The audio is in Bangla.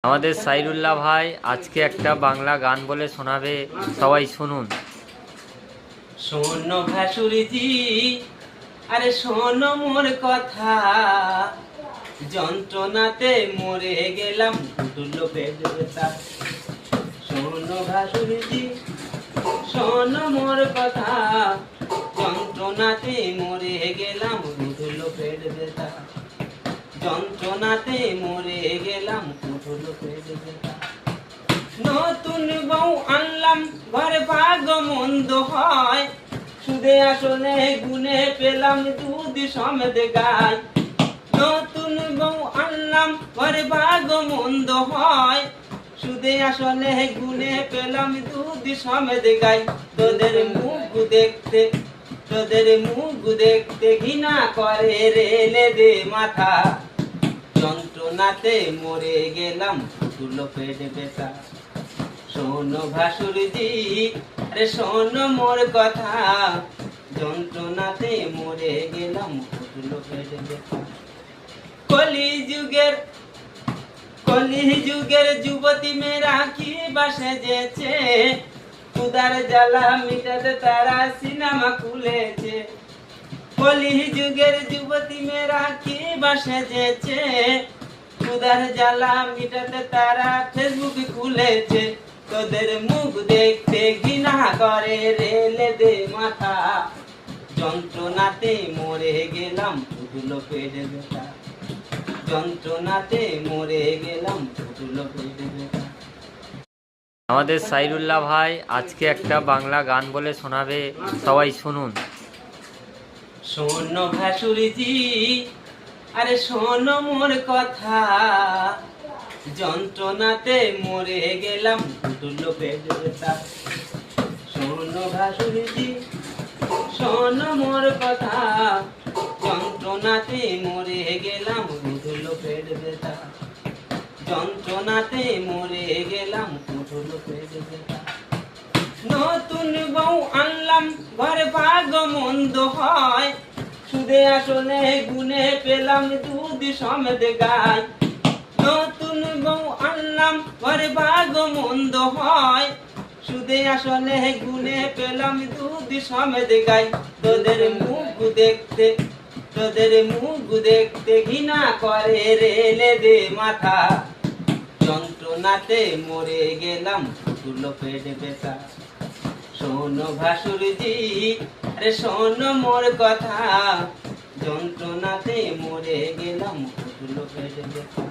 আমাদের সাইরুল্লাহ ভাই আজকে একটা বাংলা গান বলে শোনাবে, সবাই শুনুন। শোনো ভাসুরজি, আরে শোনো মোর কথা, যন্ত্রণাতে মরে গেলাম দুটো পেট ব্যথা। শোনো ভাসুরজি, শোনো মোর কথা, যন্ত্রণাতে মরে গেলাম দুটো পেট ব্যথা। যন্ত্রণাতে মরে গেলাম দুটো পেট ব্যথা। নতুন বউ আনলাম ঘরে ভাগ মন্দ হয়, সুদে আসলে গুনে পেলাম দুধ সমেত গায়। নতুন বউ আনলাম ঘরে ভাগ মন্দ হয়, সুদে আসলে গুনে পেলাম দুধ সমেত গায়। তোদের মুখ দেখতে, তোদের মুখ দেখতে ঘৃণা করে রেলে দে মাথা। যন্ত্রণাতে মরে গেলাম দুটো পেট ব্যথা। শোনো ভাসুরজি, আরে শোনো মোর কথা, যন্ত্রণাতে মরে গেলাম দুটো পেট ব্যথা। কলিযুগের যুবতী মেয়েরা কি বাসে যেছে, ক্ষুধার জ্বালা মিটাতে তারা সিনেমা খুলেছে। কলিযুগের যুবতী মেয়েরা কি বাসে যেছে, ক্ষুধার জ্বালা মিটাতে তারা ফেসবুক খুলেছে। তোদের মুখ দেখতে ঘৃণা করে রেলে দে মাথা। যন্ত্রণাতে মরে গেলাম দুটো পেট ব্যথা। যন্ত্রণাতে মরে গেলাম দুটো পেট ব্যথা। আমাদের সাইরুল্লাহ ভাই আজকে একটা বাংলা গান বলে শোনাবে, সবাই শুনুন। শোনো ভাসুরজি, আরে শোনো মোর কথা, যন্ত্রণাতে মরে গেলাম দুটো পেট ব্যথা। শোনো ভাসুরজি, শোনো মোর কথা, যন্ত্রণাতে মরে গেলাম দুটো পেট ব্যথা। যন্ত্রণাতে মরে গেলাম দুটো পেট ব্যথা। নতুন বউ আনলাম ঘরে ভাগ মন্দ হয়, সুদে আসলে গুনে পেলাম দুধ সমেত গায়। নতুন বউ আনলাম ঘরে ভাগ মন্দ হয়, সুদে আসলে গুনে পেলাম দুধ সমেত গায়। তোদের মুখ দেখতে, তোদের মুখ দেখতে ঘৃণা করে রেলে দে মাথা। যন্ত্রণাতে মরে গেলাম দুটো পেট ব্যথা। শোনো ভাসুরজি, আরে শোনো মোর কথা, যন্ত্রণাতে মরে গেলাম দুটো পেট ব্যথা।